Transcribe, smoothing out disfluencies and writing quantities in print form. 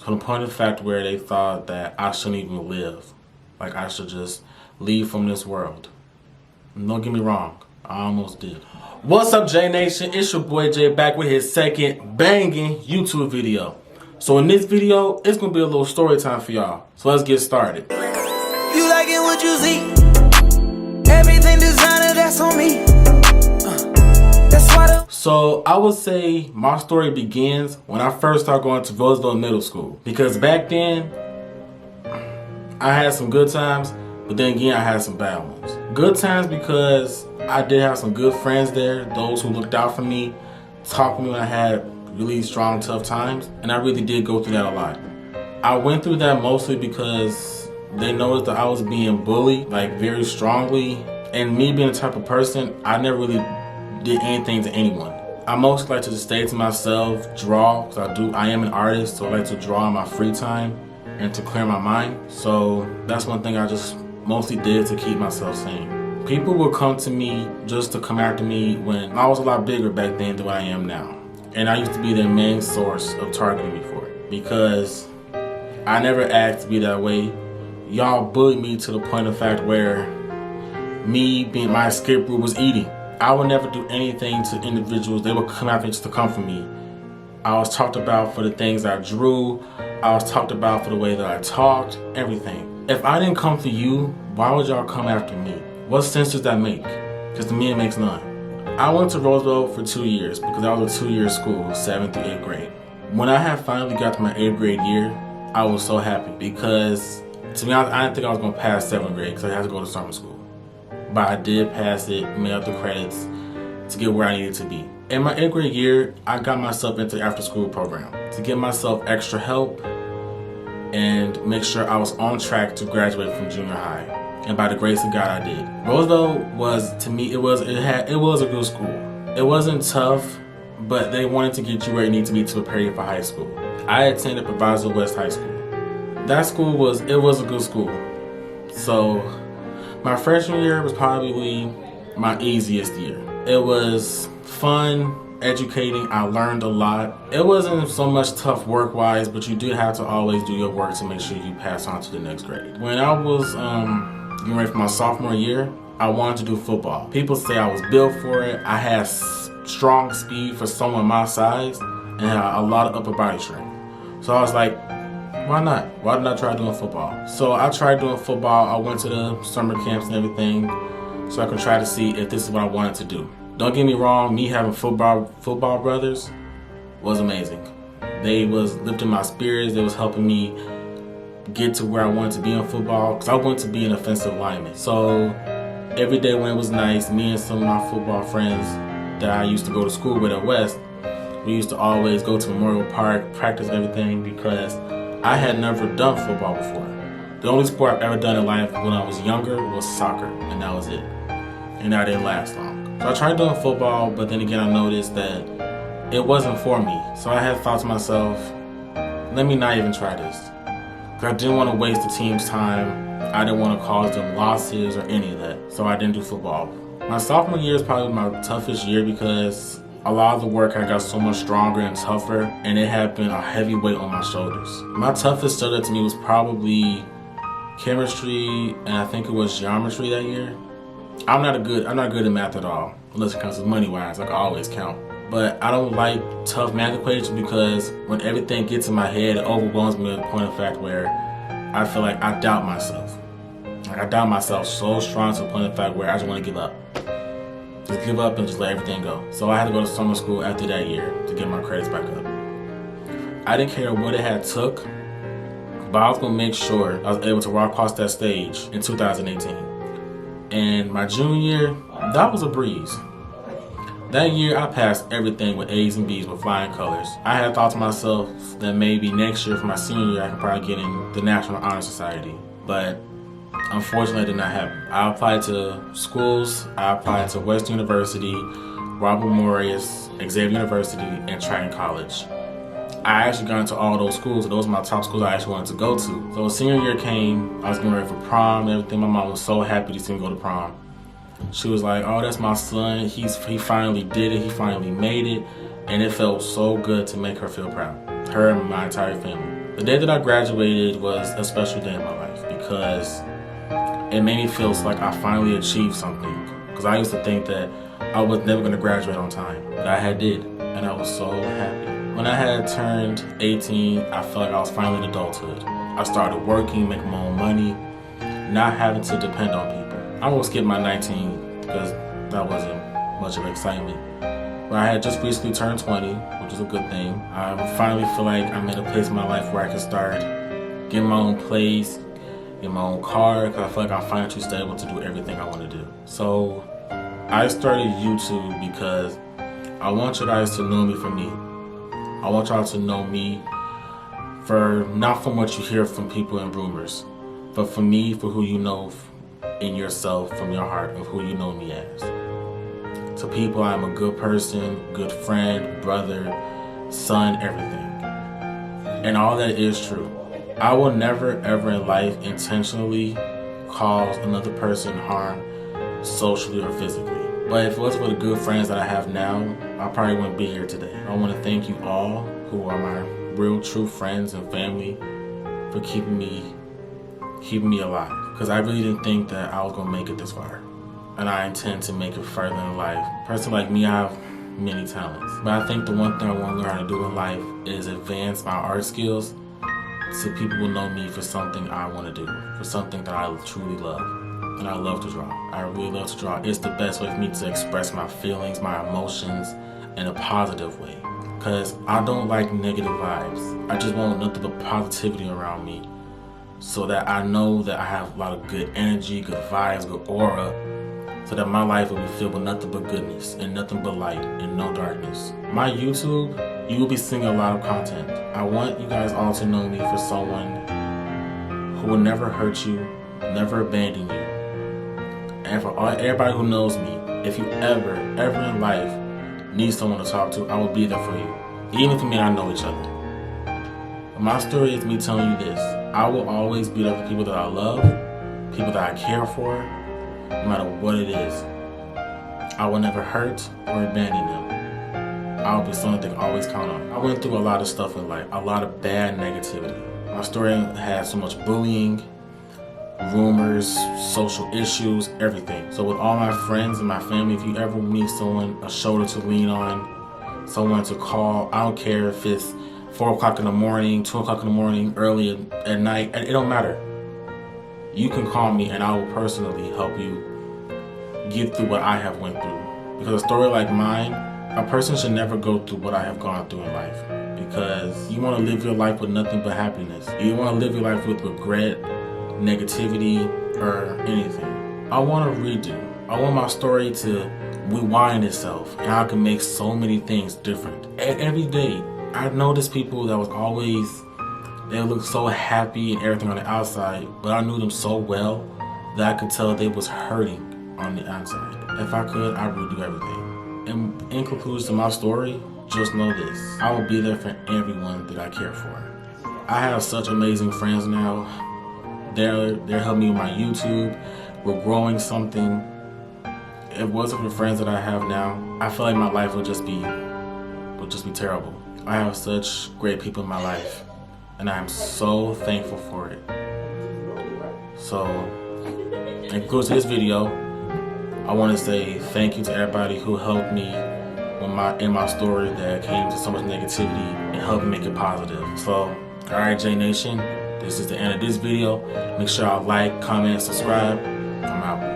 to the point of fact where they thought that I shouldn't even live. Like I should just leave from this world. Don't get me wrong, I almost did. What's up, J Nation? It's your boy Jay back with his second banging YouTube video. So in this video, it's gonna be a little story time for y'all. So let's get started. You like it what you see? Everything designer, that's on me. That's why So I would say my story begins when I first started going to Roosevelt Middle School. Because back then, I had some good times, but then again, I had some bad ones. Good times because I did have some good friends there, those who looked out for me, talked to me when I had really strong, tough times, and I really did go through that a lot. I went through that mostly because they noticed that I was being bullied, like very strongly, and me being the type of person, I never really did anything to anyone. I mostly like to just stay to myself, draw, because I am an artist, so I like to draw in my free time and to clear my mind. So that's one thing I just mostly did to keep myself sane. People would come to me just to come after me when I was a lot bigger back then than what I am now. And I used to be their main source of targeting me for it. Because I never asked to be that way. Y'all bullied me to the point of fact where me being my escape route was eating. I would never do anything to individuals. They would come after me just to come for me. I was talked about for the things I drew. I was talked about for the way that I talked, everything. If I didn't come for you, why would y'all come after me? What sense does that make? Because to me, it makes none. I went to Roosevelt for 2 years because that was a 2-year school, 7th through 8th grade. When I had finally got to my 8th grade year, I was so happy because, to be honest, I didn't think I was going to pass 7th grade because I had to go to summer school. But I did pass it, made up the credits to get where I needed to be. In my 8th grade year, I got myself into the after-school program to give myself extra help and make sure I was on track to graduate from junior high. And by the grace of God, I did. Roosevelt was, to me, it was a good school. It wasn't tough, but they wanted to get you where you need to be to prepare you for high school. I attended Proviso West High School. That school was a good school. So my freshman year was probably my easiest year. It was fun, educating. I learned a lot. It wasn't so much tough work-wise, but you did have to always do your work to make sure you pass on to the next grade. When I was getting ready for my sophomore year, I wanted to do football. People say I was built for it. I had strong speed for someone my size and had a lot of upper body strength. So I was like, why not? Why didn't I try doing football? So I tried doing football. I went to the summer camps and everything so I could try to see if this is what I wanted to do. Don't get me wrong, me having football brothers was amazing. They was lifting my spirits. They was helping me get to where I wanted to be in football because I wanted to be an offensive lineman. So every day when it was nice, me and some of my football friends that I used to go to school with at West, we used to always go to Memorial Park, practice everything because I had never done football before. The only sport I've ever done in life when I was younger was soccer, and that was it. And that didn't last long. So I tried doing football, but then again I noticed that it wasn't for me. So I had thought to myself, let me not even try this. Because I didn't want to waste the team's time. I didn't want to cause them losses or any of that. So I didn't do football. My sophomore year is probably my toughest year because a lot of the work I got so much stronger and tougher, and it had been a heavy weight on my shoulders. My toughest subject to me was probably chemistry, and I think it was geometry that year. I'm not good at math at all, unless it comes to money-wise. I can always count. But I don't like tough math equations because when everything gets in my head, it overwhelms me to the point of fact where I feel like I doubt myself. Like I doubt myself so strong to the point of fact where I just want to give up. Just give up and just let everything go. So I had to go to summer school after that year to get my credits back up. I didn't care what it had took, but I was going to make sure I was able to walk across that stage in 2018. And my junior year, that was a breeze. That year, I passed everything with A's and B's with flying colors. I had thought to myself that maybe next year for my senior year, I could probably get in the National Honor Society. But unfortunately, it did not happen. I applied to schools. I applied to Western University, Robert Morris, Xavier University, and Triton College. I actually got into all those schools, and those were my top schools I actually wanted to go to. So when senior year came, I was getting ready for prom and everything. My mom was so happy to see me go to prom. She was like, oh, that's my son. He finally did it. He finally made it. And it felt so good to make her feel proud. Her and my entire family. The day that I graduated was a special day in my life because it made me feel like I finally achieved something. Because I used to think that I was never going to graduate on time, but I did, and I was so happy. When I had turned 18, I felt like I was finally in adulthood. I started working, making my own money, not having to depend on people. I won't skip my 19 because that wasn't much of excitement. But I had just recently turned 20, which is a good thing. I finally feel like I'm in a place in my life where I can start getting my own place, get my own car, because I feel like I'm financially stable to do everything I want to do. So I started YouTube because I want you guys to know me for me. I want y'all to know me for not from what you hear from people and rumors, but for me, for who you know in yourself, from your heart, of who you know me as. To people, I'm a good person, good friend, brother, son, everything. And all that is true. I will never, ever in life intentionally cause another person harm socially or physically. But if it wasn't for the good friends that I have now, I probably wouldn't be here today. I want to thank you all who are my real, true friends and family for keeping me alive. Because I really didn't think that I was going to make it this far. And I intend to make it further in life. A person like me, I have many talents. But I think the one thing I want to learn how to do in life is advance my art skills so people will know me for something I want to do, for something that I truly love. And I love to draw. I really love to draw. It's the best way for me to express my feelings, my emotions in a positive way. Because I don't like negative vibes. I just want nothing but positivity around me so that I know that I have a lot of good energy, good vibes, good aura, so that my life will be filled with nothing but goodness and nothing but light and no darkness. My YouTube, you will be seeing a lot of content. I want you guys all to know me for someone who will never hurt you, never abandon you. And for everybody who knows me, if you ever in life need someone to talk to, I will be there for you. Even if you may not know each other. But my story is me telling you this. I will always be there for people that I love, people that I care for, no matter what it is. I will never hurt or abandon them. I will be someone they can always count on. I went through a lot of stuff in life, a lot of bad negativity. My story had so much bullying, rumors, social issues, everything. So with all my friends and my family, if you ever need someone, a shoulder to lean on, someone to call, I don't care if it's 4 o'clock in the morning, 2 o'clock in the morning, early at night, it don't matter. You can call me and I will personally help you get through what I have went through. Because a story like mine, a person should never go through what I have gone through in life. Because you want to live your life with nothing but happiness. You don't want to live your life with regret, negativity, or anything. I want to redo. I want my story to rewind itself and I can make so many things different. Every day, I noticed people that was always, they looked so happy and everything on the outside, but I knew them so well that I could tell they was hurting on the inside. If I could, I would do everything. And in conclusion to my story, just know this. I will be there for everyone that I care for. I have such amazing friends now. They're helping me with my YouTube. We're growing something. If it wasn't for the friends that I have now, I feel like my life would just be terrible. I have such great people in my life, and I'm so thankful for it. So, in conclusion to this video, I want to say thank you to everybody who helped me in my story that came to so much negativity and helped me make it positive. So, alright J Nation, this is the end of this video. Make sure y'all like, comment, subscribe. I'm out.